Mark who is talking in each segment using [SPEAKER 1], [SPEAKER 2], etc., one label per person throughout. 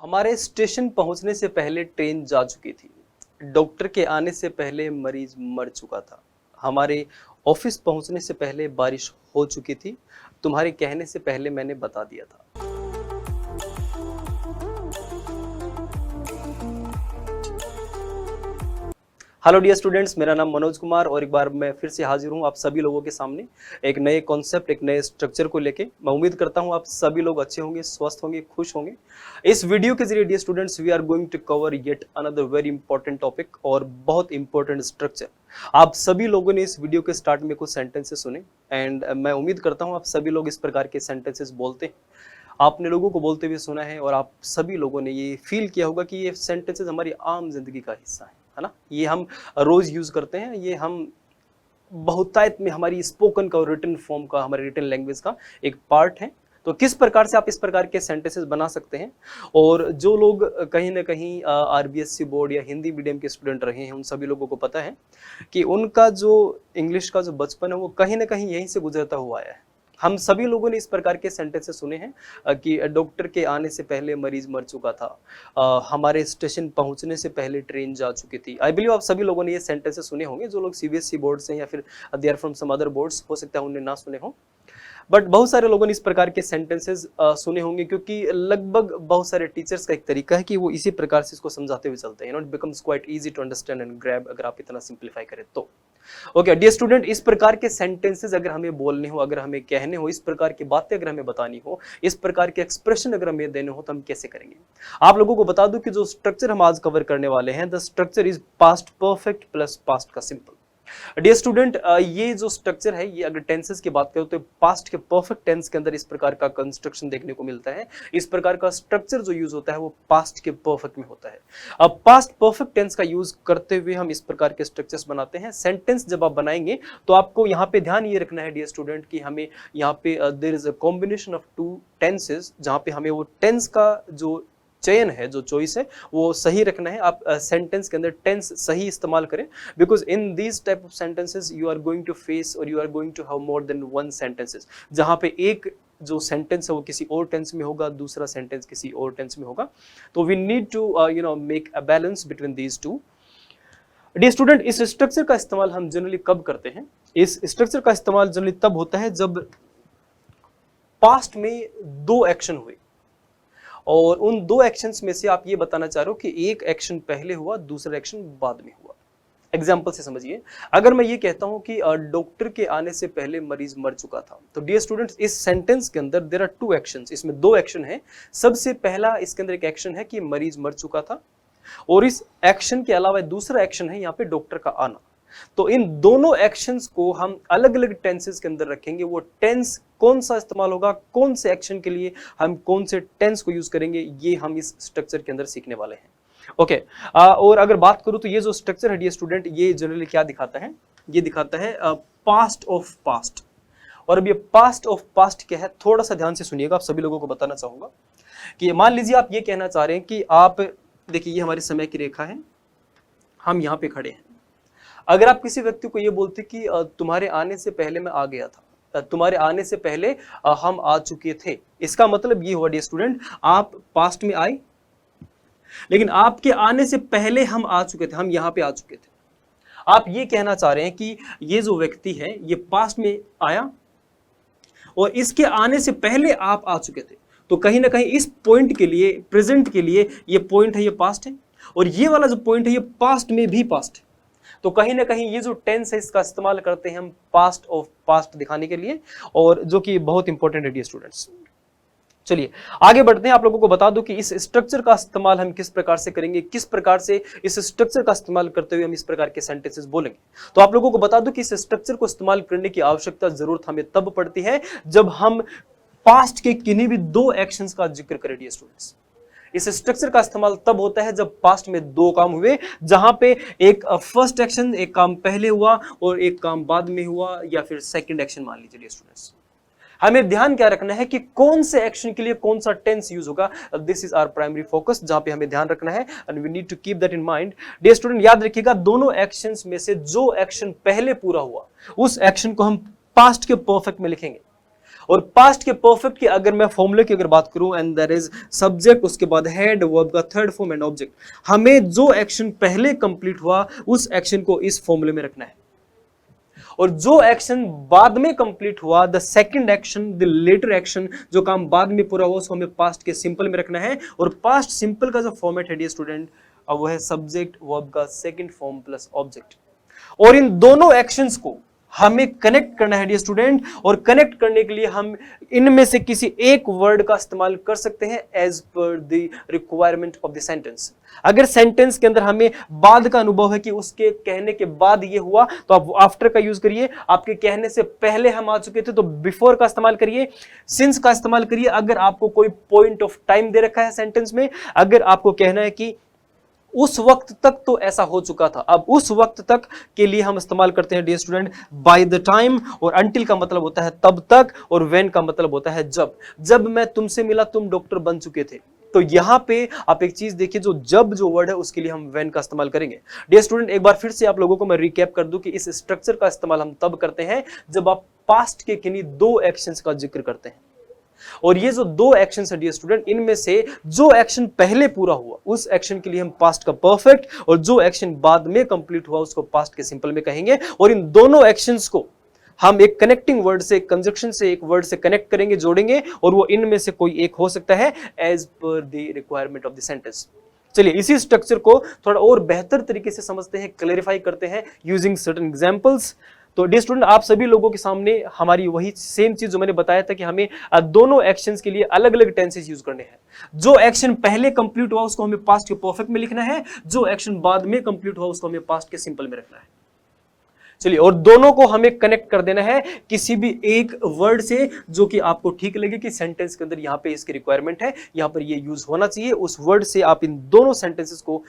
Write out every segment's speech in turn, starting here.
[SPEAKER 1] हमारे स्टेशन पहुंचने से पहले ट्रेन जा चुकी थी। डॉक्टर के आने से पहले मरीज मर चुका था। हमारे ऑफिस पहुंचने से पहले बारिश हो चुकी थी। तुम्हारे कहने से पहले मैंने बता दिया था। हेलो डियर स्टूडेंट्स, मेरा नाम मनोज कुमार और एक बार मैं फिर से हाजिर हूं आप सभी लोगों के सामने एक नए कॉन्सेप्ट, एक नए स्ट्रक्चर को लेके। मैं उम्मीद करता हूं आप सभी लोग अच्छे होंगे, स्वस्थ होंगे, खुश होंगे। इस वीडियो के जरिए dear students we are going to cover yet another very important topic और बहुत इंपॉर्टेंट स्ट्रक्चर। आप सभी लोगों ने इस वीडियो के स्टार्ट में कुछ सेंटेंसेस सुने एंड मैं उम्मीद करता हूँ आप सभी लोग इस प्रकार के सेंटेंसेस बोलते हैं। आपने लोगों को बोलते हुए सुना है और आप सभी लोगों ने ये फील किया होगा कि ये सेंटेंसेस हमारी आम जिंदगी का हिस्सा है ना। ये हम रोज यूज करते हैं, ये हम बहुतायत में हमारी स्पोकन का और रिटन फॉर्म का, हमारे रिटन लैंग्वेज का एक पार्ट है। तो किस प्रकार से आप इस प्रकार के सेंटेंसेस बना सकते हैं, और जो लोग कहीं ना कहीं आरबीएससी बोर्ड या हिंदी मीडियम के स्टूडेंट रहे हैं उन सभी लोगों को पता है कि उनका जो इंग्लिश का जो बचपन है वो कहीं ना कहीं यहीं से गुजरता हुआ आया है। हम सभी लोगों ने इस प्रकार के सेंटेंसेस सुने हैं कि डॉक्टर के आने से पहले मरीज मर चुका था, हमारे स्टेशन पहुंचने से पहले ट्रेन जा चुकी थी। आई बिलीव आप सभी लोगों ने ये सेंटेंसेस सुने होंगे। जो लोग सीबीएसई बोर्ड से या फिर they are from some other boards, हो सकता है उन्हें ना सुने हों, बट बहुत सारे लोगों ने इस प्रकार के सेंटेंसेस सुने होंगे, क्योंकि लगभग बहुत सारे टीचर्स का एक तरीका है कि वो इसी प्रकार से इसको समझाते हुए चलते हैं। It becomes quite easy to understand and grab, अगर आप इतना सिंप्लीफाई करें तो। ओके डियर स्टूडेंट, इस प्रकार के सेंटेंसेस अगर हमें बोलने हो, अगर हमें कहने हो, इस प्रकार की बातें अगर हमें बतानी हो, इस प्रकार के एक्सप्रेशन अगर हमें देने हो, तो हम कैसे करेंगे। आप लोगों को बता दूं कि जो स्ट्रक्चर हम आज कवर करने वाले हैं, the structure is past perfect plus past का सिंपल। डियर स्टूडेंट, ये जो स्ट्रक्चर है, ये अगर टेंसेस की बात करें तो पास्ट के परफेक्ट टेंस के अंदर इस प्रकार का कंस्ट्रक्शन देखने को मिलता है। इस प्रकार का स्ट्रक्चर जो यूज होता है वो पास्ट के परफेक्ट में होता है। अब पास्ट परफेक्ट टेंस का यूज करते हुए हम इस प्रकार के स्ट्रक्चर्स बनाते हैं। सेंटेंस जब आप बनाएंगे तो आपको यहाँ पे ध्यान ये रखना है डियर स्टूडेंट कि हमें यहाँ पे there is a combination of two tenses, जहाँ पे हमें वो टेंस का जो चयन है, जो चॉइस है, वो सही रखना है। आप सेंटेंस के अंदर टेंस सही इस्तेमाल करें, because in these type of sentences you are going to face और you are going to have more than one sentences, जहां पे एक जो सेंटेंस है वो किसी और टेंस में होगा, दूसरा सेंटेंस किसी और टेंस में होगा। तो we need to make a balance between these two. Dear student, इस स्ट्रक्चर का इस्तेमाल हम जनरली कब करते हैं? इस स्ट्रक्चर का इस्तेमाल जनरली तब होता है जब पास्ट में दो एक्शन हुए और उन दो एक्शंस में से आप ये बताना चाह रहे हो कि एक एक्शन पहले हुआ, दूसरा एक्शन बाद में हुआ। एग्जाम्पल से समझिए, अगर मैं ये कहता हूं कि डॉक्टर के आने से पहले मरीज मर चुका था, तो डियर स्टूडेंट्स इस सेंटेंस के अंदर देयर आर टू एक्शंस, इसमें दो एक्शन है। सबसे पहला इसके अंदर एक एक्शन है कि मरीज मर चुका था, और इस एक्शन के अलावा दूसरा एक्शन है यहाँ पे डॉक्टर का आना। तो इन दोनों एक्शंस को हम अलग अलग टेंसेस के अंदर रखेंगे। वो टेंस कौन सा इस्तेमाल होगा, कौन से एक्शन के लिए हम कौन से टेंस को यूज करेंगे, ये हम इस स्ट्रक्चर के अंदर सीखने वाले हैं। ओके और अगर बात करूं तो ये जो स्ट्रक्चर है डियर स्टूडेंट, ये जनरली क्या दिखाता है? ये दिखाता है पास्ट ऑफ पास्ट। और अब ये पास्ट ऑफ पास्ट क्या है, थोड़ा सा ध्यान से सुनिएगा। आप सभी लोगों को बताना चाहूंगा कि मान लीजिए आप ये कहना चाह रहे हैं कि आप देखिए, ये हमारी समय की रेखा है, हम यहाँ पे खड़े हैं। अगर आप किसी व्यक्ति को ये बोलते कि तुम्हारे आने से पहले मैं आ गया था, तुम्हारे आने से पहले हम आ चुके थे, इसका मतलब ये हुआ डियर स्टूडेंट, आप पास्ट में आए, लेकिन आपके आने से पहले हम आ चुके थे, हम यहाँ पे आ चुके थे। आप ये कहना चाह रहे हैं कि ये जो व्यक्ति है ये पास्ट में आया और इसके आने से पहले आप आ चुके थे। तो कहीं ना कहीं इस पॉइंट के लिए, प्रेजेंट के लिए ये पॉइंट है, ये पास्ट है, और ये वाला जो पॉइंट है ये पास्ट में भी पास्ट है। तो कहीं ना कहीं ये जो टेंस है इसका इस्तेमाल करते हैं हम पास्ट ऑफ पास्ट दिखाने के लिए, और जो कि बहुत इंपॉर्टेंट है डियर स्टूडेंट्स। चलिए आगे बढ़ते हैं। आप लोगों को बता दूं कि इस स्ट्रक्चर का इस्तेमाल हम किस प्रकार से करेंगे, किस प्रकार से इस स्ट्रक्चर का इस्तेमाल करते हुए हम इस प्रकार के सेंटेंसेस बोलेंगे। तो आप लोगों को बता दूं कि इस स्ट्रक्चर को इस्तेमाल करने की आवश्यकता जरूरत हमें तब पड़ती है जब हम पास्ट के किन्हीं भी दो एक्शंस का जिक्र करें डियर स्टूडेंट्स। इस स्ट्रक्चर का इस्तेमाल तब होता है जब पास्ट में दो काम हुए, जहां पे एक फर्स्ट एक्शन, एक काम पहले हुआ और एक काम बाद में हुआ, या फिर सेकंड एक्शन मान लीजिए डियर स्टूडेंट्स। हमें ध्यान क्या रखना है कि कौन से एक्शन के लिए कौन सा टेंस यूज होगा। This is our primary focus, जहां पे हमें ध्यान रखना है, and we need to keep that in mind. Dear student याद रखिएगा, दोनों एक्शंस में से जो एक्शन पहले पूरा हुआ उस एक्शन को हम पास्ट के परफेक्ट में लिखेंगे, और पास्ट के परफेक्ट की अगर मैं फॉर्मूले की अगर बात करूं, एंड देयर इज सब्जेक्ट, उसके बाद हेड, वर्ब का थर्ड फॉर्म एंड ऑब्जेक्ट। हमें जो एक्शन पहले कंप्लीट हुआ उस एक्शन को इस फॉर्मूले में रखना है, और जो एक्शन बाद में कंप्लीट हुआ, the second action, the latter action, जो काम बाद में पूरा हुआ, उसको हमें पास्ट के सिंपल में रखना है। और पास्ट सिंपल का जो फॉर्मेट है डियर स्टूडेंट, अब वो है सब्जेक्ट वर्ब का सेकंड फॉर्म प्लस ऑब्जेक्ट। और इन दोनों एक्शंस को हमें कनेक्ट करना है डियर स्टूडेंट, और कनेक्ट करने के लिए हम इनमें से किसी एक वर्ड का इस्तेमाल कर सकते हैं as per the requirement of the sentence. अगर सेंटेंस के अंदर हमें बाद का अनुभव है कि उसके कहने के बाद ये हुआ, तो आप आफ्टर का यूज करिए। आपके कहने से पहले हम आ चुके थे तो बिफोर का इस्तेमाल करिए, सिंस का इस्तेमाल करिए। अगर आपको कोई पॉइंट ऑफ टाइम दे रखा है सेंटेंस में, अगर आपको कहना है कि उस वक्त तक तो ऐसा हो चुका था, अब उस वक्त तक के लिए हम इस्तेमाल करते हैं dear student by the time. और अंटिल का मतलब होता है तब तक, और व्हेन का मतलब होता है जब। जब मैं तुमसे मिला तुम डॉक्टर बन चुके थे, तो यहां पे आप एक चीज देखिए, जो जब जो वर्ड है उसके लिए हम व्हेन का इस्तेमाल करेंगे। डियर स्टूडेंट, एक बार फिर से आप लोगों को मैं रिकैप कर दूं कि इस स्ट्रक्चर का इस्तेमाल हम तब करते हैं जब आप पास्ट के किन्हीं दो एक्शंस का जिक्र करते हैं। और ये जो दो एक्शन है डियर स्टूडेंट, इनमें से जो एक्शन पहले पूरा हुआ उस एक्शन के लिए हम पास्ट का परफेक्ट, और जो एक्शन बाद में कंप्लीट हुआ उसको पास्ट के सिंपल में कहेंगे। और इन दोनों एक्शंस को हम एक कनेक्टिंग वर्ड से, कंजक्शन से, एक वर्ड से कनेक्ट करेंगे, जोड़ेंगे, और वो इनमें से कोई एक हो सकता है as per the requirement of the sentence. चलिए इसी स्ट्रक्चर को थोड़ा और बेहतर तरीके से समझते हैं, क्लैरिफाई करते हैं यूजिंग सर्टेन एग्जांपल्स। तो डियर स्टूडेंट, आप सभी लोगों के सामने हमारी वही सेम चीज जो मैंने बताया था कि हमें दोनों एक्शंस के लिए अलग अलग टेंसेस यूज करने हैं। जो एक्शन पहले कंप्लीट हुआ उसको हमें पास्ट के परफेक्ट में लिखना है, जो एक्शन बाद में कंप्लीट हुआ उसको हमें पास्ट के सिंपल में रखना है। चलिए, और दोनों को हमें कनेक्ट कर देना है किसी भी एक वर्ड से जो कि आपको ठीक लगे कि सेंटेंस के अंदर यहां पे इसकी रिक्वायरमेंट है, यहां पर ये यूज होना चाहिए, उस वर्ड से आप इन दोनों सेंटेंसेस को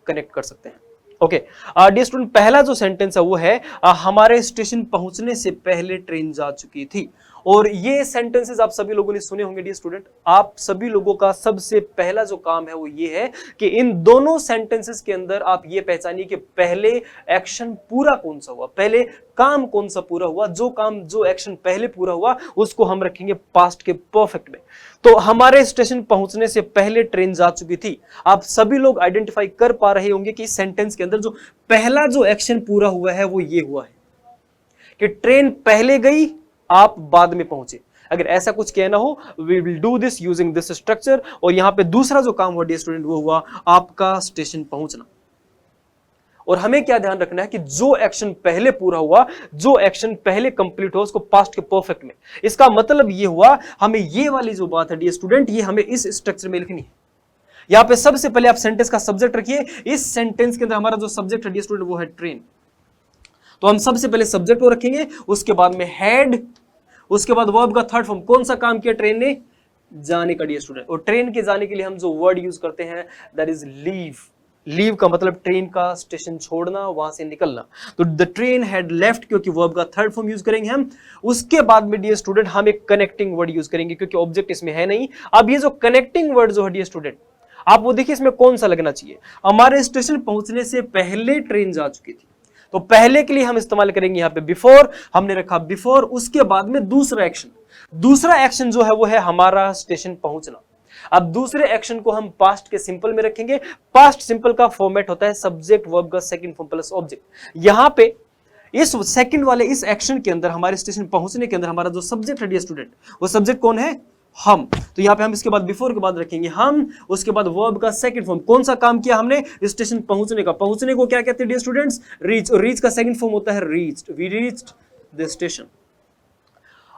[SPEAKER 1] कनेक्ट कर सकते हैं। ओके डियर स्टूडेंट, पहला जो सेंटेंस है वो है हमारे स्टेशन पहुंचने से पहले ट्रेन जा चुकी थी। और ये सेंटेंसेस आप सभी लोगों ने सुने होंगे डियर स्टूडेंट। आप सभी लोगों का सबसे पहला जो काम है वो ये है कि इन दोनों सेंटेंसेस के अंदर आप ये पहचानिए कि पहले एक्शन पूरा कौन सा हुआ, पहले काम कौन सा पूरा हुआ। जो काम, जो एक्शन पहले पूरा हुआ उसको हम रखेंगे पास्ट के परफेक्ट में। तो हमारे स्टेशन पहुंचने से पहले ट्रेन जा चुकी थी। आप सभी लोग आइडेंटिफाई कर पा रहे होंगे कि इस सेंटेंस के अंदर जो पहला जो एक्शन पूरा हुआ है वो ये हुआ है कि ट्रेन पहले गई, आप बाद में पहुंचे। अगर ऐसा कुछ कहना हो, we will do this using this structure. और यहां पे दूसरा जो काम हुआ डियर स्टूडेंट वो हुआ आपका स्टेशन पहुंचना। और हमें क्या ध्यान रखना है कि जो एक्शन पहले पूरा हुआ, जो एक्शन पहले कंप्लीट हुआ, उसको पास्ट के परफेक्ट में। इसका मतलब ये हुआ, हमें ये वाली जो बात है डियर स्टूडेंट, ये हमें इस स्ट्रक्चर में लिखनी है। यहां पे सबसे पहले आप सेंटेंस का सब्जेक्ट रखिए। इस सेंटेंस के अंदर हमारा जो सब्जेक्ट है डियर स्टूडेंट वो है ट्रेन। तो हम सबसे पहले सब्जेक्ट को रखेंगे, उसके बाद में हेड, उसके बाद वर्ब का थर्ड फॉर्म। कौन सा काम किया ट्रेन ने? जाने का डियर स्टूडेंट। और ट्रेन के जाने के लिए हम जो वर्ड यूज करते हैं दैट इज लीव। लीव का मतलब ट्रेन का स्टेशन छोड़ना, वहां से निकलना। तो द ट्रेन हैड लेफ्ट, क्योंकि वर्ब का थर्ड फॉर्म यूज करेंगे हम। उसके बाद में डियर स्टूडेंट हम एक कनेक्टिंग वर्ड यूज करेंगे क्योंकि ऑब्जेक्ट इसमें है नहीं। अब ये जो कनेक्टिंग वर्ड जो है डियर स्टूडेंट, आप वो देखिए इसमें कौन सा लगना चाहिए। हमारे स्टेशन पहुंचने से पहले ट्रेन जा चुकी थी, तो पहले के लिए हम इस्तेमाल करेंगे यहां पे बिफोर। हमने रखा बिफोर। उसके बाद में दूसरा एक्शन जो है वो है हमारा स्टेशन पहुंचना। अब दूसरे एक्शन को हम पास्ट के सिंपल में रखेंगे। पास्ट सिंपल का फॉर्मेट होता है सब्जेक्ट वर्ब का सेकंड फॉर्म प्लस ऑब्जेक्ट। यहां पे इस सेकंड वाले इस एक्शन के अंदर, हमारे स्टेशन पहुंचने के अंदर, हमारा जो सब्जेक्ट है डियर स्टूडेंट, वो सब्जेक्ट कौन है? हम। तो यहां पे हम इसके बाद बिफोर के बाद रखेंगे हम। उसके बाद वर्ब का सेकंड फॉर्म। कौन सा काम किया हमने? स्टेशन पहुंचने का। पहुंचने को क्या कहते हैं डियर स्टूडेंट्स? रीच। और रीच का सेकंड फॉर्म होता है reached. We reached the station.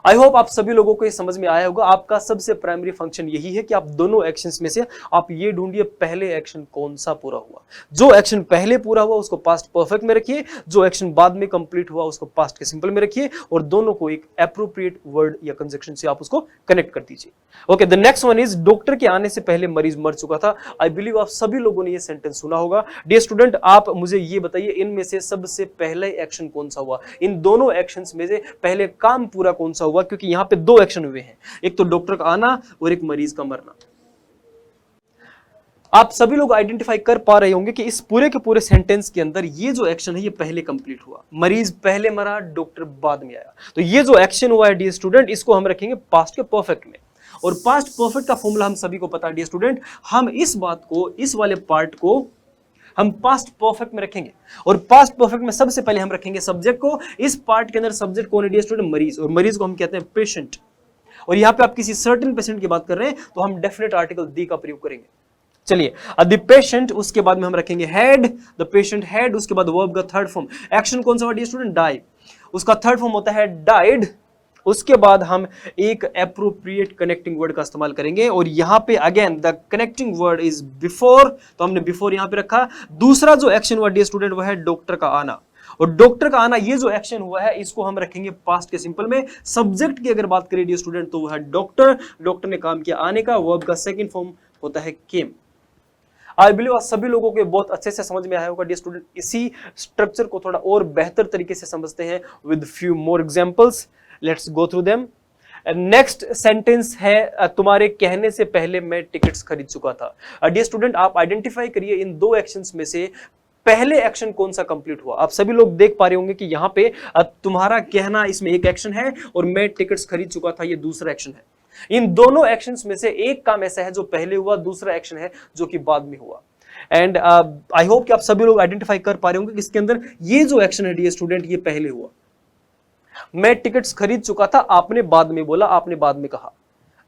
[SPEAKER 1] I hope आप सभी लोगों को ये समझ में आया होगा। आपका सबसे प्राइमरी फंक्शन यही है कि आप दोनों एक्शंस में से आप ये ढूंढिए पहले एक्शन कौन सा पूरा हुआ। जो एक्शन पहले पूरा हुआ उसको पास्ट परफेक्ट में रखिए, जो एक्शन बाद में कंप्लीट हुआ उसको पास्ट के सिंपल में रखिए, और दोनों को एक एप्रोप्रिएट वर्ड या कंजक्शन से आप उसको कनेक्ट कर दीजिए। Okay, the next one is doctor के आने से पहले मरीज मर चुका था। आई बिलीव आप सभी लोगों ने ये सेंटेंस सुना होगा। डियर स्टूडेंट, आप मुझे ये बताइए इनमें से सबसे पहले एक्शन कौन सा हुआ? इन दोनों एक्शंस में से पहले काम पूरा कौन सा हुआ? क्योंकि यहां पे दो एक्शन हुए हैं, एक तो डॉक्टर का आना और एक मरीज का मरना। आप सभी लोग आइडेंटिफाई कर पा रहे होंगे कि इस पूरे के पूरे सेंटेंस के अंदर ये जो एक्शन है ये पहले कंप्लीट हुआ, मरीज पहले मरा, डॉक्टर बाद में आया। तो ये जो एक्शन हुआ है डियर स्टूडेंट, इसको हम रखेंगे पास्ट के परफेक्ट में। और पास्ट परफेक्ट का फॉर्मूला हम सभी को पता है डियर स्टूडेंट, हम इस बात को, इस वाले पार्ट को हम पास्ट परफेक्ट में रखेंगे। और पास्ट परफेक्ट में सबसे पहले हम रखेंगे सब्जेक्ट को। इस पार्ट के अंदर सब्जेक्ट कौन है डियर स्टूडेंट? मरीज। और मरीज को हम कहते हैं पेशेंट। और यहां पे आप किसी सर्टेन पेशेंट की बात कर रहे हैं तो हम डेफिनेट आर्टिकल दी का प्रयोग करेंगे। चलिए, द पेशेंट, उसके बाद में हम रखेंगे हैड, द पेशेंट हैड, उसके बाद वर्ब का थर्ड फॉर्म। एक्शन कौन सा डियर स्टूडेंट? डाई, उसका थर्ड फॉर्म होता है डाइड। उसके बाद हम एक एप्रोप्रिएट कनेक्टिंग वर्ड का इस्तेमाल करेंगे और यहां पे again the connecting word is before, तो हमने बिफोर यहां पे रखा। दूसरा जो एक्शन हुआ डियर स्टूडेंट वह है डॉक्टर का आना। और डॉक्टर का आना, ये जो एक्शन हुआ है इसको हम रखेंगे पास्ट के सिंपल में। सब्जेक्ट की अगर बात करें डियर स्टूडेंट तो वह है डॉक्टर, डॉक्टर ने काम किया आने का। वर्ब का सेकंड फॉर्म होता है केम। आई बिलीव आप सभी लोगों को बहुत अच्छे से समझ में आया होगा डियर स्टूडेंट। इसी स्ट्रक्चर को थोड़ा और बेहतर तरीके से समझते हैं with few more examples. Let's go through them. Next sentence है, तुम्हारे कहने से पहले मैं टिकट्स खरीद चुका था। डियर स्टूडेंट, आप आइडेंटिफाई करिए इन दो एक्शंस में से पहले एक्शन कौन सा कंप्लीट हुआ। आप सभी लोग देख पा रहे होंगे कि यहां पे तुम्हारा कहना इसमें एक एक्शन है और मैं टिकट्स खरीद चुका था ये दूसरा एक्शन है। इन दोनों एक्शंस में से एक काम ऐसा है जो पहले हुआ, दूसरा एक्शन है जो कि बाद में हुआ। एंड आई होप कि आप सभी लोग आइडेंटिफाई कर पा रहे होंगे कि इसके अंदर ये जो एक्शन है डियर स्टूडेंट ये पहले हुआ। मैं टिकट्स खरीद चुका था, आपने बाद में बोला, आपने बाद में कहा।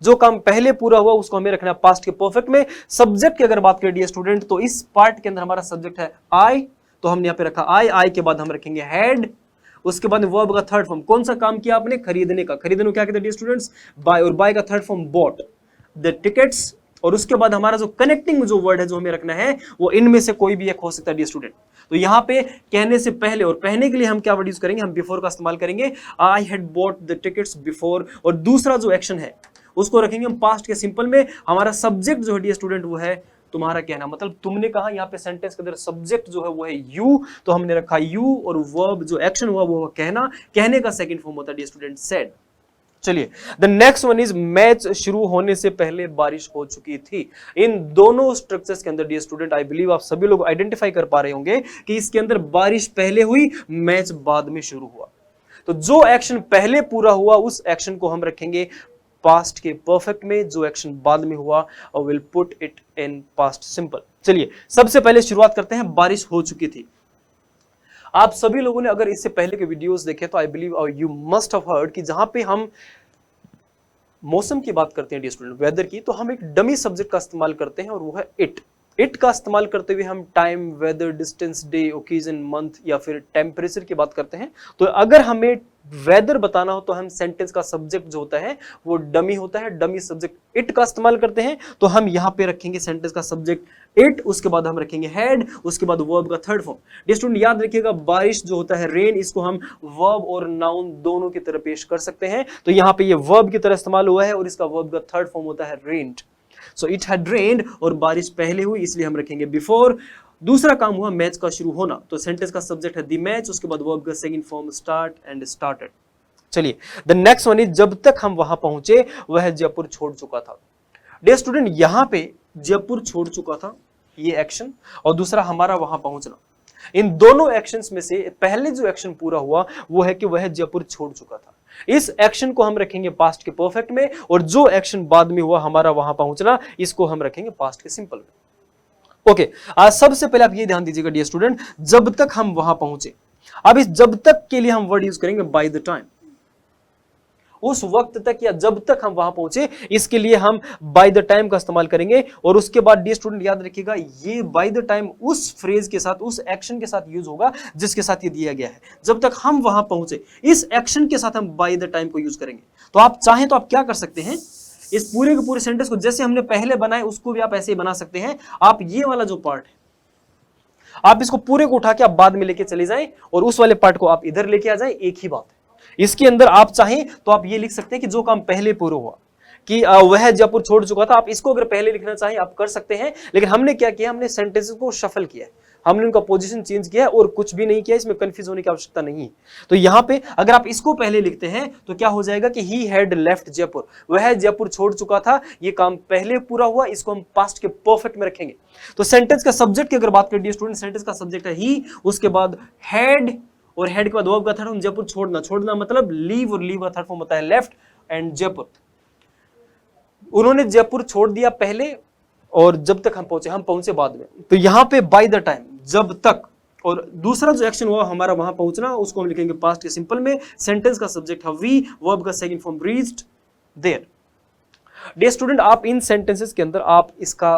[SPEAKER 1] जो काम पहले पूरा हुआ उसको हमें रखना है पास्ट के परफेक्ट में। सब्जेक्ट की अगर बात करें डियर स्टूडेंट तो इस पार्ट के अंदर हमारा सब्जेक्ट है आई, तो हमने यहां पे रखा आई। आई के बाद हम रखेंगे हैड, उसके बाद वर्ब का थर्ड फॉर्म। कौन सा काम किया आपने? खरीदने का। खरीदने को क्या कहते हैं डियर स्टूडेंट्स? बाय। और बाय का third form bought the tickets. और उसके बाद हमारा जो कनेक्टिंग जो वर्ड है जो हमें रखना है वो इनमें से कोई भी एक हो सकता है डियर स्टूडेंट। तो यहां पे कहने से पहले, और पहने के लिए हम क्या वर्ड यूज करेंगे? हम बिफोर का इस्तेमाल करेंगे। I had bought the tickets before. और दूसरा जो एक्शन है उसको रखेंगे हम पास्ट के सिंपल में। हमारा सब्जेक्ट जो है डियर स्टूडेंट वो है तुम्हारा कहना, मतलब तुमने कहा। यहाँ पे सेंटेंस के अंदर सब्जेक्ट जो है वो है यू, तो हमने रखा यू। और वर्ब जो एक्शन हुआ वो कहना, कहने का सेकंड फॉर्म होता है डियर स्टूडेंट सेड। चलिए, the next one is match शुरू होने से पहले बारिश हो चुकी थी। इन दोनों स्ट्रक्चर्स के अंदर डियर स्टूडेंट आई बिलीव आप सभी लोग आइडेंटिफाई कर पा रहे होंगे कि इसके अंदर बारिश पहले हुई, मैच बाद में शुरू हुआ। तो जो एक्शन पहले पूरा हुआ उस एक्शन को हम रखेंगे पास्ट के परफेक्ट में। जो एक्शन बाद में हुआ I will put it in past simple. चलिए, सबसे पहले शुरुआत करते हैं, बारिश हो चुकी थी। आप सभी लोगों ने अगर इससे पहले के वीडियोस देखे तो I believe you must have heard कि जहां पे हम मौसम की बात करते हैं डियर स्टूडेंट, वेदर की, तो हम एक डमी सब्जेक्ट का इस्तेमाल करते हैं और वो है इट। इट का इस्तेमाल करते हुए हम time, weather, distance, day, occasion, month या फिर टेम्परेचर की बात करते हैं। तो अगर हमें वेदर बताना हो तो हम सेंटेंस का सब्जेक्ट जो होता है वो डमी होता है। डमी सब्जेक्ट इट का इस्तेमाल करते हैं तो हम यहां पे रखेंगे सेंटेंस का सब्जेक्ट इट, उसके बाद हम रखेंगे हैड, उसके बाद वर्ब का थर्ड फॉर्म। डियर स्टूडेंट याद रखिएगा, बारिश जो होता है रेन, इसको हम वर्ब और नाउन दोनों की तरह पेश कर सकते हैं। तो यहां पे ये वर्ब की तरह इस्तेमाल हुआ है और इसका वर्ब का थर्ड फॉर्म होता है रेन्ड। सो इट हैड रेन्ड, और बारिश पहले हुई इसलिए हम रखेंगे बिफोर। दूसरा काम हुआ मैच का शुरू होना, तो सेंटेंस का सब्जेक्ट है द मैच, उसके बाद वर्ब का second form start and started. चलिए, द नेक्स्ट वन इज जब तक हम वहां पहुंचे वह जयपुर छोड़ चुका था। डियर स्टूडेंट, यहां पे जयपुर छोड़ चुका था ये एक्शन, और दूसरा हमारा वहां पहुंचना। इन दोनों एक्शंस में से पहले जो एक्शन पूरा हुआ वो है कि वह जयपुर छोड़ चुका था। इस एक्शन को हम रखेंगे पास्ट के परफेक्ट में, और जो एक्शन बाद में हुआ हमारा वहां पहुंचना, इसको हम रखेंगे पास्ट के सिंपल में। ओके, आज सबसे पहले आप ये ध्यान दीजिएगा डियर स्टूडेंट, जब तक हम वहां पहुंचे। अब इस जब तक के लिए हम वर्ड यूज करेंगे बाय द टाइम। उस वक्त तक या जब तक हम वहां पहुंचे, इसके लिए हम बाय द टाइम का इस्तेमाल करेंगे। और उसके बाद डियर स्टूडेंट याद रखिएगा, ये बाय द टाइम उस फ्रेज के साथ, उस एक्शन के साथ यूज होगा जिसके साथ ये दिया गया है। जब तक हम वहां पहुंचे, इस एक्शन के साथ हम बाय द टाइम को यूज करेंगे। तो आप चाहें तो आप क्या कर सकते हैं, इस पूरे के पूरे सेंटेंस को जैसे हमने पहले बनाए उसको भी आप ऐसे ही बना सकते हैं। आप ये वाला जो पार्ट है, आप इसको पूरे को उठा के आप बाद में लेके चले जाएं, और उस वाले पार्ट को आप इधर लेके आ जाएं, एक ही बात है। इसके अंदर आप चाहें तो आप ये लिख सकते हैं कि जो काम पहले पूरा हुआ, कि वह जयपुर छोड़ चुका था। आप इसको अगर पहले लिखना चाहें आप कर सकते हैं, लेकिन हमने क्या किया, हमने सेंटेंसेस को शफल किया है। हमने उनका पोजीशन चेंज किया है और कुछ भी नहीं किया, इसमें कंफ्यूज होने की आवश्यकता नहीं है। तो यहाँ पे अगर आप इसको पहले लिखते हैं तो क्या हो जाएगा कि ही हैड लेफ्ट जयपुर, वह जयपुर छोड़ चुका था, ये काम पहले पूरा हुआ, इसको हम पास्ट के परफेक्ट में रखेंगे। तो सेंटेंस का सब्जेक्ट की अगर बात करें स्टूडेंट, सेंटेंस का सब्जेक्ट है ही, उसके बाद हैड, और हेड के बाद वर्ब का थर्ड फॉर्म जयपुर छोड़ना, छोड़ना मतलब लीव, और लीव का थर्ड फॉर्म होता है लेफ्ट एंड जयपुर। उन्होंने जयपुर छोड़ दिया पहले, और जब तक हम पहुंचे बाद में। तो यहां पे बाय द टाइम, जब तक, और दूसरा जो एक्शन हुआ हमारा वहां पहुंचना, उसको हम लिखेंगे पास्ट के सिंपल में। सेंटेंस का सब्जेक्ट है वी, वर्ब का second form reached there. Dear student, आप इन सेंटेंसेस के अंदर आप इसका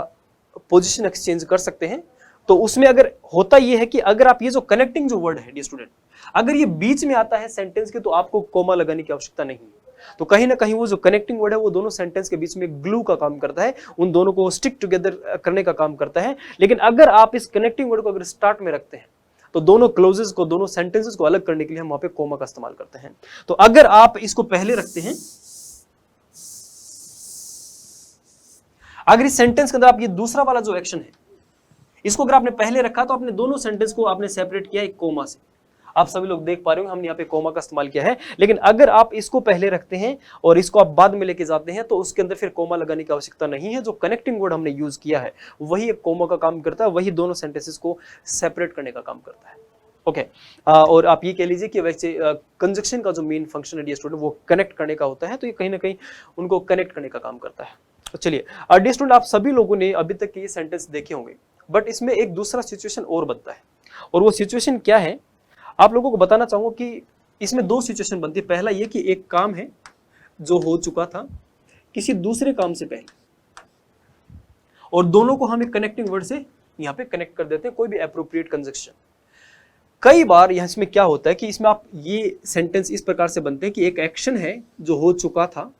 [SPEAKER 1] पोजीशन एक्सचेंज कर सकते हैं। तो उसमें अगर होता यह है कि अगर आप ये जो कनेक्टिंग जो वर्ड है डियर स्टूडेंट, अगर ये बीच में आता है सेंटेंस के, तो आपको कोमा लगाने की आवश्यकता नहीं है। तो कहीं ना कहीं वो जो कनेक्टिंग वर्ड है वो दोनों सेंटेंस के बीच में ग्लू का काम करता है, उन दोनों को स्टिक टुगेदर करने का काम करता है। लेकिन अगर आप इस कनेक्टिंग वर्ड को अगर स्टार्ट में रखते हैं तो दोनों क्लोजेस को, दोनों सेंटेंसेस को अलग करने के लिए हम वहां पे कोमा का इस्तेमाल करते हैं। तो अगर आप इसको पहले रखते हैं, अगर इस सेंटेंस के अंदर आप ये दूसरा वाला जो एक्शन है इसको अगर आपने पहले रखा, तो आपने दोनों सेंटेंस को आपने सेपरेट किया एक कोमा से। आप सभी लोग देख पा रहे हो हमने यहाँ पे कोमा का इस्तेमाल किया है। लेकिन अगर आप इसको पहले रखते हैं और इसको आप बाद में लेके जाते हैं, तो उसके अंदर फिर कोमा लगाने की आवश्यकता नहीं है। जो कनेक्टिंग वर्ड हमने यूज किया है वही एक कोमा का काम करता है, वही दोनों सेंटेंसेस को सेपरेट करने का काम करता है। ओके, और आप ये कह लीजिए कि वैसे कंजक्शन का जो मेन फंक्शन है स्टूडेंट वो कनेक्ट करने का होता है, तो ये कहीं ना कहीं उनको कनेक्ट करने का काम करता है। तो चलिए डियर स्टूडेंट, आप सभी लोगों ने अभी तक ये सेंटेंस देखे होंगे, बट इसमें एक दूसरा सिचुएशन और बनता है, और वो सिचुएशन क्या है आप लोगों को बताना चाहूंगा कि इसमें दो सिचुएशन बनती है। पहला ये कि एक काम है जो हो चुका था किसी दूसरे काम से पहले, और दोनों को हम एक कनेक्टिंग वर्ड से यहां पे कनेक्ट कर देते हैं, कोई भी एप्रोप्रिएट कंजक्शन। कई बार यहां इसमें क्या होता है कि इसमें आप ये सेंटेंस इस प्रकार से बनते हैं कि एक एक्शन है जो हो चुका था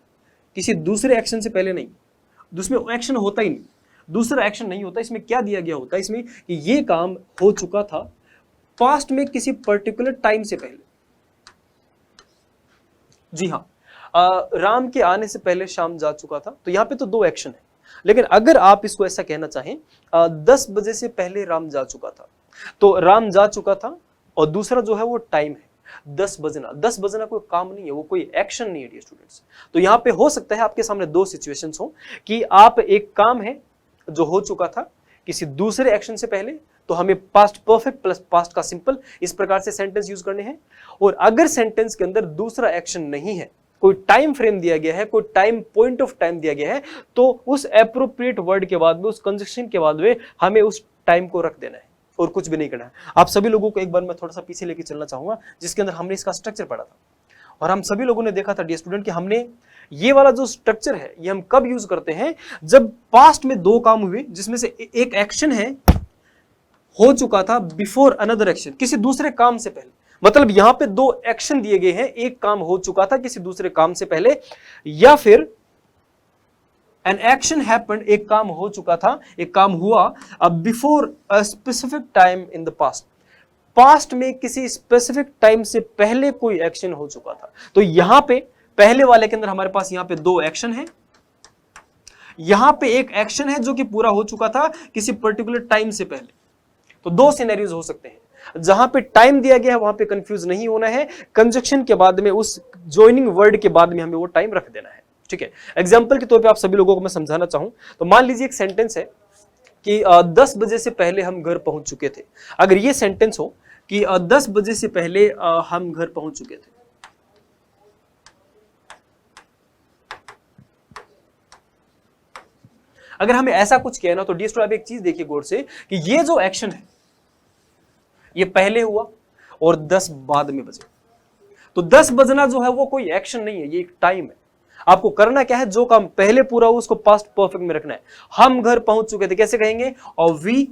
[SPEAKER 1] किसी दूसरे एक्शन से पहले नहीं, दूसरे एक्शन होता ही नहीं, दूसरा एक्शन नहीं होता। इसमें क्या दिया गया होता है इसमें कि ये काम हो चुका था पास्ट में किसी पर्टिकुलर टाइम से पहले। जी हाँ, राम के आने से पहले शाम जा चुका था, तो यहां पे तो दो एक्शन है। लेकिन अगर आप इसको ऐसा कहना चाहें 10 बजे से पहले राम जा चुका था, तो राम जा चुका था और दूसरा जो है वो टाइम है 10 बजना। 10 बजना कोई काम नहीं है, वो कोई एक्शन नहीं है डियर स्टूडेंट्स। तो यहां पे हो सकता है आपके सामने दो सिचुएशंस हो कि आप एक काम है जो हो चुका था किसी दूसरे एक्शन से पहले, तो हमें पास्ट परफेक्ट प्लस पास्ट का सिंपल इस प्रकार से सेंटेंस यूज करने हैं। और अगर सेंटेंस के अंदर दूसरा एक्शन नहीं है, कोई टाइम फ्रेम दिया गया है, कोई टाइम पॉइंट ऑफ टाइम दिया गया है, तो उस एप्रोप्रिएट वर्ड के बाद में, उस कंजक्शन के बाद में हमें उस टाइम को रख देना है और कुछ भी नहीं करना है। आप सभी लोगों को एक बार मैं थोड़ा सा पीछे लेके चलना चाहूंगा, जिसके अंदर हमने इसका स्ट्रक्चर पढ़ा था, और हम सभी लोगों ने देखा था डियर स्टूडेंट कि हमने ये वाला जो स्ट्रक्चर है ये हम कब यूज करते हैं, जब पास्ट में दो काम हुए जिसमें से एक एक्शन है हो चुका था बिफोर अनदर एक्शन, किसी दूसरे काम से पहले। मतलब यहां पे दो एक्शन दिए गए हैं, एक काम हो चुका था किसी दूसरे काम से पहले, या फिर एन एक्शन हैपेंड, एक काम हो चुका था, एक काम हुआ before a specific time in the past, past में किसी स्पेसिफिक टाइम से पहले कोई एक्शन हो चुका था। तो यहां पे पहले वाले के अंदर हमारे पास यहां पे दो एक्शन है, यहां पे एक एक्शन है जो कि पूरा हो चुका था किसी पर्टिकुलर टाइम से पहले। तो दो सिनेरियोज हो सकते हैं, जहां पे टाइम दिया गया है वहां पे कंफ्यूज नहीं होना है, कंजक्शन के बाद में उस ज्वाइनिंग वर्ड के बाद में हमें वो टाइम रख देना है। ठीक है, एग्जांपल के तौर पे आप सभी लोगों को मैं समझाना चाहूं तो मान लीजिए एक सेंटेंस है कि 10 बजे से पहले हम घर पहुंच चुके थे। अगर ये सेंटेंस हो कि 10 बजे से पहले हम घर पहुंच चुके थे, अगर हमें ऐसा कुछ कहना तो डियर स्टूडेंट आप एक चीज देखिए गौर से कि ये जो एक्शन है ये पहले हुआ और 10 बाद में बजे। तो 10 बजना जो है वो कोई एक्शन नहीं है, ये एक टाइम है। आपको करना क्या है, जो काम पहले पूरा हुआ उसको पास्ट परफेक्ट में रखना है। हम घर पहुंच चुके थे, कैसे कहेंगे, और वी,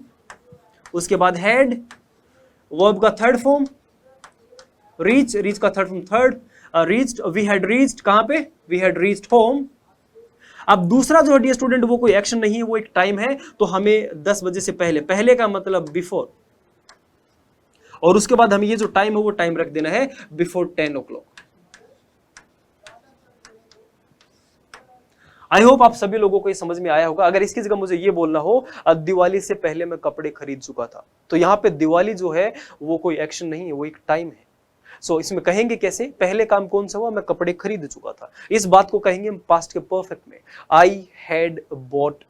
[SPEAKER 1] उसके बाद हैड, वर्ब का थर्ड फॉर्म रीच, रीच का third form third, reached, we had reached, कहां पे, वी हैड रीच्ड होम। अब दूसरा जो है डियर स्टूडेंट वो कोई एक्शन नहीं है, वो एक टाइम है। तो हमें 10 बजे से पहले, पहले का मतलब बिफोर, और उसके बाद हमें ये जो टाइम है वो टाइम रख देना है बिफोर 10 o'clock। आई होप आप सभी लोगों को ये समझ में आया होगा। अगर इसकी जगह मुझे ये बोलना हो दिवाली से पहले मैं कपड़े खरीद चुका था, तो यहाँ पे दिवाली जो है वो कोई एक्शन नहीं है, वो एक टाइम है। सो इसमें कहेंगे कैसे, पहले काम कौन सा हुआ, मैं कपड़े खरीद चुका था, इस बात को कहेंगे हम पास्ट के परफेक्ट में, I had bought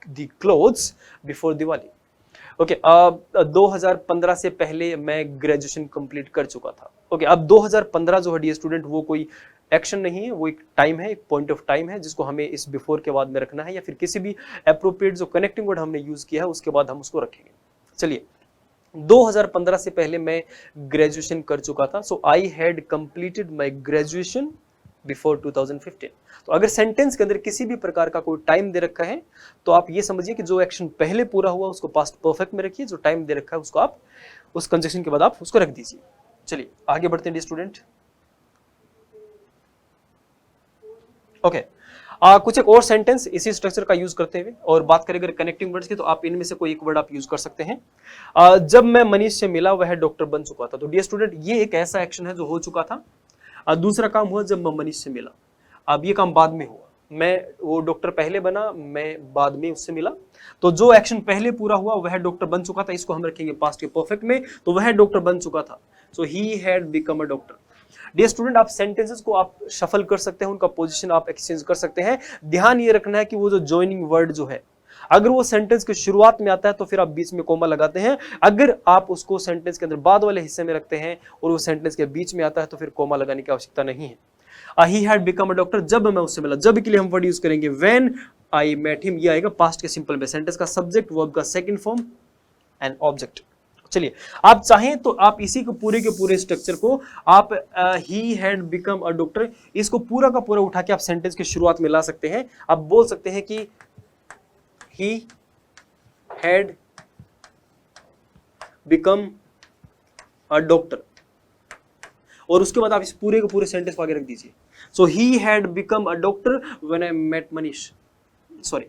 [SPEAKER 1] the clothes before Diwali. Okay, 2015 से पहले मैं ग्रेजुएशन कंप्लीट कर चुका था। ओके, अब 2015 जो है डियर स्टूडेंट वो कोई एक्शन नहीं है, वो एक टाइम है, एक पॉइंट ऑफ टाइम है जिसको हमें इस बिफोर के बाद में रखना है, या फिर किसी भी अप्रोप्रिएट जो कनेक्टिंग वर्ड हमने यूज किया है उसके बाद हम उसको रखेंगे। चलिए, 2015 से पहले मैं ग्रेजुएशन कर चुका था, so I had completed my graduation before 2015। तो अगर सेंटेंस के अंदर किसी भी प्रकार का कोई टाइम दे रखा है तो आप ये समझिए कि जो एक्शन पहले पूरा हुआ उसको पास्ट परफेक्ट में रखिए, जो टाइम दे रखा है उसको आप उस कंजक्शन के बाद आप उसको रख दीजिए। चलिए आगे बढ़ते हैं स्टूडेंट। ओके, कुछ एक और सेंटेंस इसी स्ट्रक्चर का यूज करते हुए, और बात करें अगर कनेक्टिंग वर्ड्स की तो आप इनमें से कोई एक वर्ड आप यूज कर सकते हैं। जब मैं मनीष से मिला वह डॉक्टर बन चुका था। तो डियर स्टूडेंट ये एक ऐसा एक्शन है जो हो चुका था। दूसरा काम हुआ जब मैं मनीष से मिला, अब ये काम बाद में हुआ, मैं वो डॉक्टर पहले बना, मैं बाद में उससे मिला। तो जो एक्शन पहले पूरा हुआ वह डॉक्टर बन चुका था, इसको हम रखेंगे पास्ट के परफेक्ट में, तो वह डॉक्टर बन चुका था, so he had become a doctor. Dear student आप सेंटेंसेस को आप शफल कर सकते हैं, उनका पोजीशन आप एक्सचेंज कर सकते हैं। ध्यान ये रखना है कि वो जो जॉइनिंग वर्ड जो है अगर वो सेंटेंस के शुरुआत में आता है तो फिर आप बीच में कोमा लगाते हैं, अगर आप उसको सेंटेंस के अंदर बाद वाले हिस्से में रखते हैं और वो सेंटेंस के बीच में आता है तो फिर कोमा लगाने की आवश्यकता नहीं है। ही हैड बिकम अ डॉक्टर, जब मैं उससे मिला, जब के लिए हम वर्ड यूज करेंगे व्हेन आई मेट हिम, ये आएगा पास्ट के सिंपल में, सेंटेंस का सब्जेक्ट, वर्ब का सेकंड फॉर्म एंड ऑब्जेक्ट। चलिए आप चाहें तो आप इसी को पूरे के पूरे स्ट्रक्चर को आप ही हैड बिकम अ डॉक्टर, इसको पूरा का पूरा उठा के आप सेंटेंस की शुरुआत में ला सकते हैं। आप बोल सकते हैं कि ही हैड बिकम अ डॉक्टर, और उसके बाद आप इस पूरे के पूरे सेंटेंस को आगे रख दीजिए। So he had become a doctor when I met Manish, sorry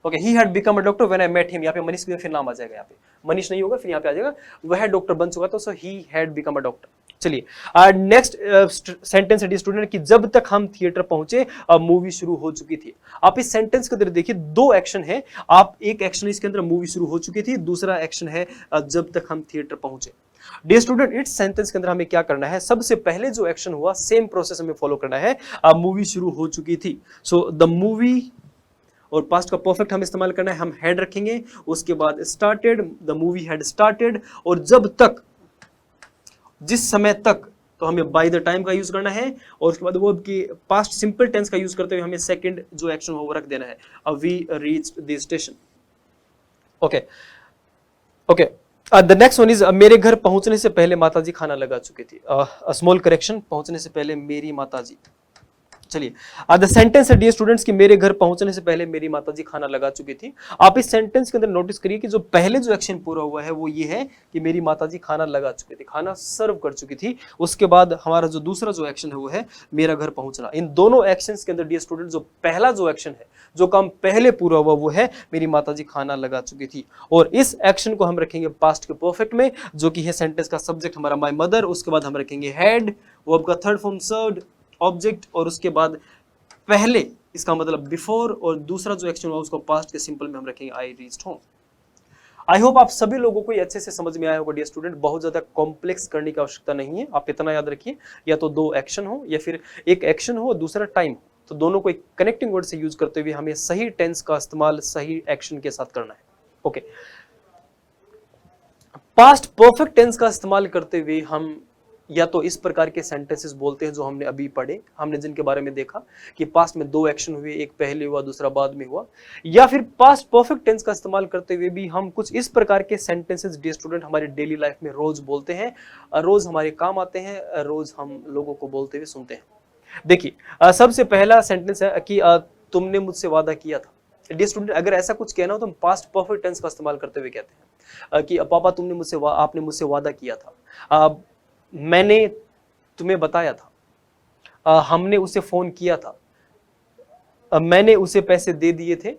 [SPEAKER 1] okay, he had become a doctor when I met him, यहाँ पे मनीष के फिर नाम आ जाएगा, यहाँ पे मनीष नहीं होगा, फिर यहाँ पे आ जाएगा वह डॉक्टर बन चुका था, so he had become a doctor. चलिए नेक्स्ट सेंटेंस है स्टूडेंट कि जब तक हम थिएटर पहुंचे मूवी शुरू हो चुकी थी। आप इस सेंटेंस के अंदर देखिए दो एक्शन है, आप एक एक्शन इसके अंदर मूवी शुरू हो चुकी थी, दूसरा एक्शन है जब तक हम थिएटर पहुंचे। डियर स्टूडेंट इस सेंटेंस के अंदर हमें क्या करना है, सबसे पहले जो एक्शन हुआ सेम प्रोसेस हमें फॉलो करना है, मूवी शुरू हो चुकी थी, सो द मूवी, और पास्ट का परफेक्ट हम इस्तेमाल करना है, हम हैड रखेंगे, उसके बाद started, the movie had started, और जब तक, जिस समय तक, तो हमें बाय द टाइम का यूज करना है, और उसके बाद वो की पास्ट सिंपल टेंस का यूज करते हुए हमें सेकंड जो एक्शन हो वो रख देना है, we reached the station. Okay okay, the next one is मेरे घर पहुंचने से पहले माताजी खाना लगा चुकी थी। स्मॉल करेक्शन, पहुंचने से पहले मेरी माताजी। चलिए द सेंटेंस है डियर स्टूडेंट्स कि मेरे घर पहुंचने से पहले मेरी माताजी खाना लगा चुकी थी। आप इस सेंटेंस के अंदर नोटिस करिए कि जो पहले जो एक्शन पूरा हुआ है वो ये है कि मेरी माताजी खाना लगा चुकी थी, खाना सर्व कर चुकी थी। उसके बाद हमारा जो दूसरा जो एक्शन है वो है मेरा घर पहुंचना। इन दोनों एक्शंस के अंदर डियर स्टूडेंट जो पहला जो एक्शन है, जो काम पहले पूरा हुआ वो है मेरी माताजी खाना लगा चुकी थी, और इस एक्शन को हम रखेंगे पास्ट के परफेक्ट में, जो कि है सेंटेंस का सब्जेक्ट हमारा माय मदर, उसके बाद हम रखेंगे हैड, वर्ब का थर्ड फॉर्म सर्व्ड, ऑब्जेक्ट, और उसके बाद पहले इसका मतलब बिफोर, और दूसरा जो एक्शन हुआ उसको पास्ट के सिंपल में हम रखेंगे I reached home. I hope आप सभी लोगों को ये अच्छे से समझ में आया होगा डियर स्टूडेंट, बहुत ज्यादा कॉम्प्लेक्स करने की आवश्यकता नहीं है। आप इतना याद रखिए, या तो दो एक्शन हो या फिर एक एक्शन हो दूसरा टाइम हो, तो दोनों को एक कनेक्टिंग वर्ड से यूज करते हुए हमें सही टेंस का इस्तेमाल सही एक्शन के साथ करना है। ओके, पास्ट परफेक्ट टेंस का इस्तेमाल करते हुए हम या तो इस प्रकार के सेंटेंसेस बोलते हैं जो हमने अभी पढ़े, हमने जिनके बारे में देखा कि पास्ट में दो एक्शन हुए, एक पहले हुआ दूसरा बाद में हुआ, या फिर पास्ट परफेक्ट टेंस का इस्तेमाल करते हुए भी हम कुछ इस प्रकार के सेंटेंसेस डियर स्टूडेंट हमारे डेली लाइफ में रोज बोलते हैं, रोज हमारे काम आते हैं, रोज हम लोगों को बोलते हुए सुनते हैं। देखिए सबसे पहला सेंटेंस है कि तुमने मुझसे वादा किया था। डियर स्टूडेंट अगर ऐसा कुछ कहना हो तो हम पास्ट परफेक्ट टेंस का इस्तेमाल करते हुए कहते हैं कि पापा आपने मुझसे वादा किया था, मैंने तुम्हें बताया था, हमने उसे फोन किया था, मैंने उसे पैसे दे दिए थे,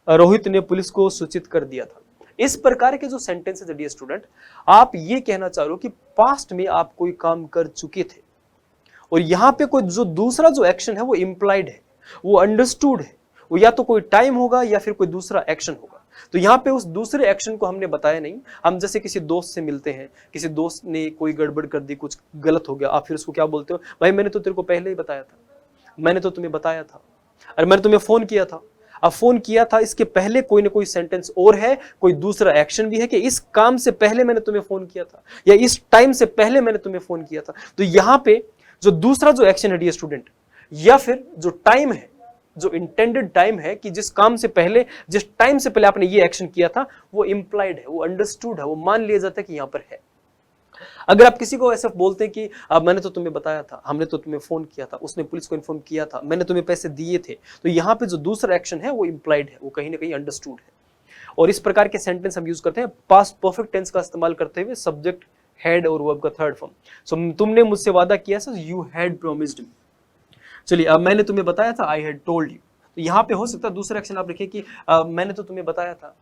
[SPEAKER 1] रोहित ने पुलिस को सूचित कर दिया था। इस प्रकार के जो सेंटेंसेस है डियर स्टूडेंट, आप ये कहना चाह रहे हो कि पास्ट में आप कोई काम कर चुके थे, और यहां पे कोई जो दूसरा जो एक्शन है वो इंप्लाइड है, वो अंडरस्टूड है, वो या तो कोई टाइम होगा या फिर कोई दूसरा एक्शन होगा। तो यहाँ पे उस दूसरे एक्शन को हमने बताया नहीं। हम जैसे किसी दोस्त से मिलते हैं, किसी दोस्त ने कोई गड़बड़ कर दी, कुछ गलत हो गया, आप फिर उसको क्या बोलते हो, भाई मैंने तो तेरे को पहले ही बताया था, मैंने तो तुम्हें बताया था, अरे मैंने तुम्हें फोन किया था। अब फोन किया था, इसके पहले कोई ना कोई सेंटेंस और है, कोई दूसरा एक्शन भी है कि इस काम से पहले मैंने तुम्हें फोन किया था, या इस टाइम से पहले मैंने तुम्हें फोन किया था। तो यहां पे जो दूसरा जो एक्शन है डियर स्टूडेंट, या फिर जो टाइम है, जो इंटेंडेड टाइम है कि जिस काम से पहले, जिस टाइम से पहले आपने ये एक्शन किया था, वो इंप्लाइड है, वो अंडरस्टूड है, वो मान लिया जाता है कि यहां पर है। अगर आप किसी को ऐसा बोलते हैं कि अब मैंने तो तुम्हें बताया था, हमने तो तुम्हें फोन किया था, उसने पुलिस को इन्फॉर्म किया था, मैंने तुम्हें पैसे दिए थे, तो यहाँ पे जो दूसरा एक्शन है वो इंप्लाइड है, वो कहीं ना कहीं अंडरस्टूड है। और इस प्रकार के सेंटेंस हम यूज करते हैं पास्ट परफेक्ट टेंस का इस्तेमाल करते हुए सब्जेक्ट, हैड और वर्ब का थर्ड फॉर्म। सो तुमने मुझसे वादा किया, सो यू हैड प्रॉमिस्ड मी। चलिए, अब मैंने तुम्हें बताया था, आई हैड टोल्ड यू। तो यहाँ पे हो सकता है दूसरा एक्शन आप लिखिए कि मैंने तो तुम्हें बताया था,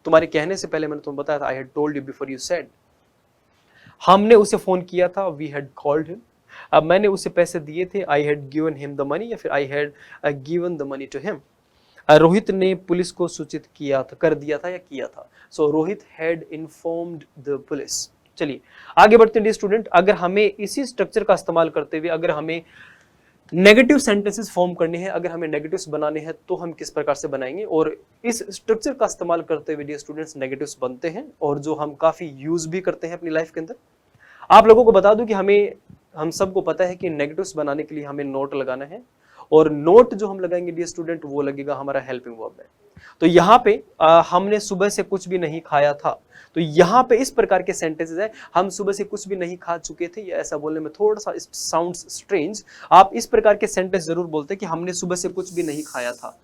[SPEAKER 1] तुम्हारे कहने से पहले मैंने तुम्हें बताया था, I had told you before you said. हमने उसे फोन किया था, वी हैड कॉल्ड हिम। अब मैंने उसे पैसे दिए थे, I had given him the money, या फिर I had given the money to him. Rohit ने पुलिस को सूचित किया था, कर दिया था या किया था। So Rohit had informed the police. चलिए आगे बढ़ते हैं स्टूडेंट। अगर हमें इसी स्ट्रक्चर का इस्तेमाल करते हुए अगर हमें नेगेटिव सेंटेंसेस फॉर्म करने हैं, अगर हमें नेगेटिव्स बनाने हैं, तो हम किस प्रकार से बनाएंगे। और इस स्ट्रक्चर का इस्तेमाल करते हुए डियर स्टूडेंट्स नेगेटिव्स बनते हैं और जो हम काफी यूज भी करते हैं अपनी लाइफ के अंदर। आप लोगों को बता दूं कि हम सबको पता है कि नेगेटिव्स बनाने के लिए हमें नोट लगाना है, और नोट जो हम लगाएंगे डियर स्टूडेंट वो लगेगा हमारा हेल्पिंग वर्ब में। तो यहाँ पे हमने सुबह से कुछ भी नहीं खाया था, तो यहाँ पे इस प्रकार के सेंटेंसेस है, हम सुबह से कुछ भी नहीं खा चुके थे, या ऐसा बोलने में थोड़ा सा साउंड्स स्ट्रेंज। आप इस प्रकार के सेंटेंस जरूर बोलते हैं कि हमने सुबह से कुछ भी नहीं खाया था,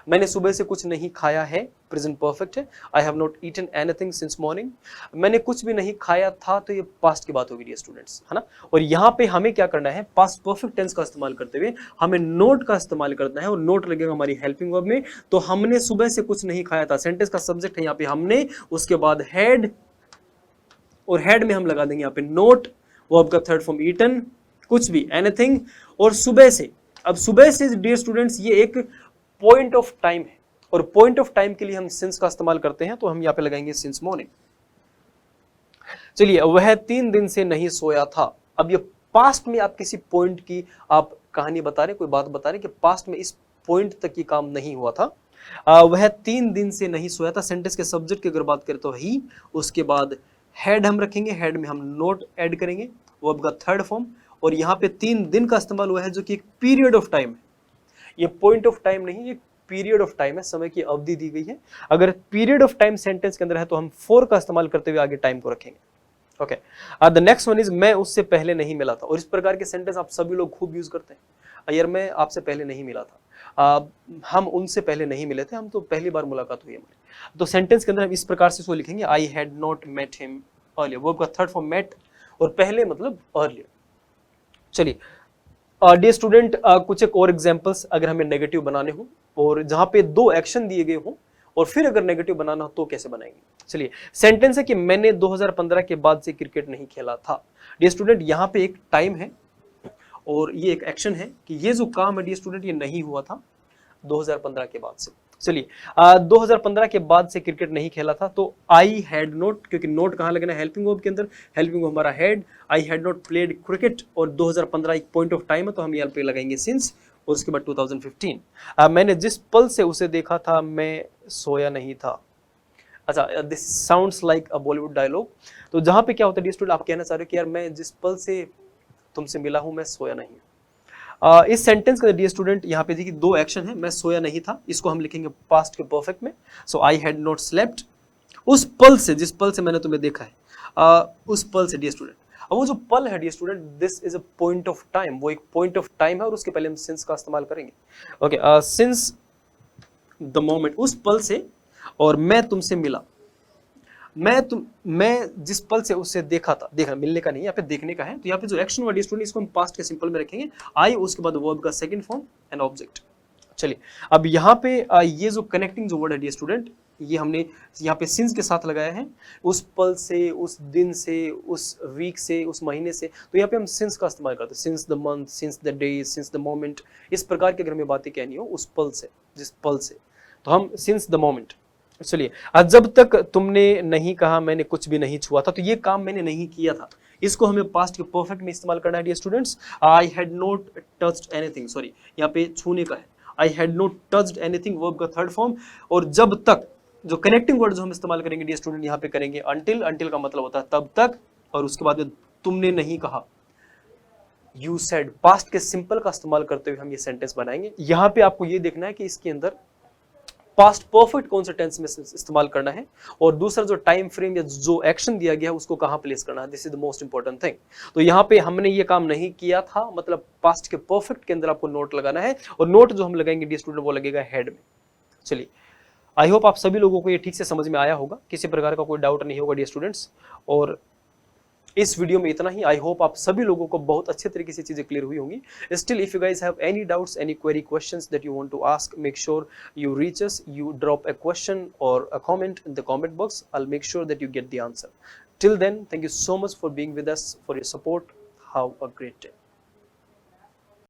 [SPEAKER 1] मैंने सुबह से कुछ नहीं खाया है, प्रेजेंट परफेक्ट है। I have not eaten anything since morning, मैंने कुछ भी नहीं खाया था, तो ये पास्ट की बात होगी डियर स्टूडेंट्स, है ना। और यहाँ पे हमें क्या करना है, पास्ट परफेक्ट टेंस का इस्तेमाल करते हुए हमें नोट का इस्तेमाल करना है, और नोट लगेगा हमारी हेल्पिंग वर्ब में। तो हमने सुबह से कुछ नहीं खाया था, सेंटेंस का सब्जेक्ट है यहाँ पे हमने, उसके बाद हैड, और हैड में हम लगा देंगे यहाँ पे नोट, वर्ब का थर्ड फॉर्म ईटन, कुछ भी एनीथिंग, और सुबह से। अब सुबह से डियर स्टूडेंट्स ये एक पॉइंट ऑफ टाइम है, और पॉइंट ऑफ टाइम के लिए हम सिंस का इस्तेमाल करते हैं, तो हम यहाँ पे लगाएंगे सिंस मॉर्निंग। चलिए, वह 3 दिन से नहीं सोया था। अब ये पास्ट में आप किसी पॉइंट की आप कहानी बता रहे, कोई बात बता रहे कि पास्ट में इस पॉइंट तक की काम नहीं हुआ था। वह 3 दिन से नहीं सोया था। सेंटेंस के सब्जेक्ट की अगर बात करें तो ही, उसके बाद हैड हम रखेंगे, हैड में हम नोट ऐड करेंगे, वर्ब का थर्ड फॉर्म, और यहाँ पे 3 दिन का इस्तेमाल हुआ है जो कि एक पीरियड ऑफ टाइम है। ये पॉइंट ऑफ टाइम नहीं, ये पीरियड ऑफ टाइम है, समय की अवधि दी गई है। अगर पीरियड ऑफ टाइम सेंटेंस के अंदर है तो हम फॉर का इस्तेमाल करते हुए आगे टाइम को रखेंगे। Okay, the next one is मैं उससे पहले नहीं मिला था। और इस प्रकार के सेंटेंस आप सभी लोग खूब यूज करते हैं। यार मैं आपसे पहले नहीं मिला था, हम उनसे पहले नहीं मिले थे, हम तो पहली बार मुलाकात हुई हमारी। तो सेंटेंस के अंदर हम इस प्रकार से इसको लिखेंगे, I had not met him earlier, verb का थर्ड फॉर्म मेट, और पहले मतलब अर्लियर। चलिए डियर स्टूडेंट, कुछ एक और एग्जांपल्स अगर हमें नेगेटिव बनाने हो, और जहां पे 2 एक्शन दिए गए हो, और फिर अगर नेगेटिव बनाना हो तो कैसे बनाएंगे। चलिए, सेंटेंस है कि मैंने 2015 के बाद से क्रिकेट नहीं खेला था। डियर स्टूडेंट, यहाँ पे एक टाइम है और ये एक एक्शन है कि ये जो काम है डियर स्टूडेंट ये नहीं हुआ था 2015 के बाद से। चलिए, 2015 के बाद से क्रिकेट नहीं खेला था, तो आई हैड नॉट, क्योंकि नोट कहाँ लगना है, हेल्पिंग वर्ब के अंदर, हेल्पिंग वर्ब हमारा had, I had not played cricket, और 2015 एक पॉइंट ऑफ टाइम है तो हम यहाँ पे लगाएंगे सिंस, और उसके बाद 2015। मैंने जिस पल से उसे देखा था मैं सोया नहीं था। अच्छा, this sounds like a Bollywood dialogue. तो जहाँ पे क्या होता है डियर स्टूडेंट, आप कहना चाह रहे हो कि यार मैं जिस पल से तुमसे मिला हूँ मैं सोया नहीं। इस सेंटेंस का डियर स्टूडेंट यहाँ पे देखिए 2 एक्शन है, मैं सोया नहीं था, इसको हम लिखेंगे पास्ट के परफेक्ट में। सो आई हैड नॉट स्लेप्ट, उस पल से, जिस पल से मैंने तुम्हें देखा है, उस पल से डियर स्टूडेंट। अब वो जो पल है dear student, this is a point of time, वो एक पॉइंट ऑफ टाइम है, और उसके पहले हम सिंस का इस्तेमाल करेंगे। ओके, सिंस द मोमेंट, उस पल से, और मैं तुमसे मिला, मैं जिस पल से उससे देखा था, देखना मिलने का नहीं, यहाँ पे देखने का है। तो यहाँ पे जो एक्शन वर्ड स्टूडेंट इसको हम पास्ट के सिंपल में रखेंगे, आई, उसके बाद वर्ब का सेकंड फॉर्म एंड ऑब्जेक्ट। चलिए, अब यहाँ पे ये जो कनेक्टिंग जो वर्ड है डियर स्टूडेंट, ये हमने यहाँ पे सिंस के साथ लगाया है, उस पल से, उस दिन से, उस वीक से, उस महीने से, तो यहाँ पे हम सिंस का इस्तेमाल करते हैं। Since the month, since the day, since the moment, इस प्रकार की अगर हमें बातें कहनी हो उस पल से, जिस पल से, तो हम सिंस द मोमेंट। चलिए, आज जब तक तुमने नहीं कहा मैंने कुछ भी नहीं छुआ था, तो ये काम मैंने नहीं किया था, इसको हमें पास्ट के परफेक्ट में इस्तेमाल करना है dear students. I had not touched anything, sorry यहाँ पे छूने का है, I had not touched anything, verb का थर्ड फॉर्म। और जब तक, जो कनेक्टिंग वर्ड जो हम इस्तेमाल करेंगे डियर स्टूडेंट, यहाँ पे करेंगे अंटिल। अंटिल का मतलब होता है तब तक, और उसके बाद में तुमने नहीं कहा, यू सेड, पास्ट के सिंपल का इस्तेमाल करते हुए हम ये सेंटेंस बनाएंगे। यहाँ पे आपको ये देखना है कि इसके अंदर पास्ट परफेक्ट कौन से टेंस में इस्तेमाल करना है, और दूसरा जो टाइम फ्रेम या जो एक्शन दिया गया है उसको कहां प्लेस करना है, this is the most important thing. तो यहाँ पे हमने ये काम नहीं किया था, मतलब पास्ट के परफेक्ट के अंदर आपको नोट लगाना है, और नोट जो हम लगाएंगे डियर स्टूडेंट वो लगेगा हेड में। चलिए, आई होप आप सभी लोगों को ये ठीक से समझ में आया होगा, किसी प्रकार का कोई डाउट नहीं होगा डियर स्टूडेंट्स। और इस वीडियो में इतना ही। आई होप आप सभी लोगों को बहुत अच्छे तरीके से चीजें क्लियर हुई होंगी। Still if you guys have any doubts, any query, questions that you want to ask, make sure you reach us, you drop a question or a comment in the comment box. I'll make sure that you get the answer. Till then, thank you so much for being with us, for your support. Have a great day.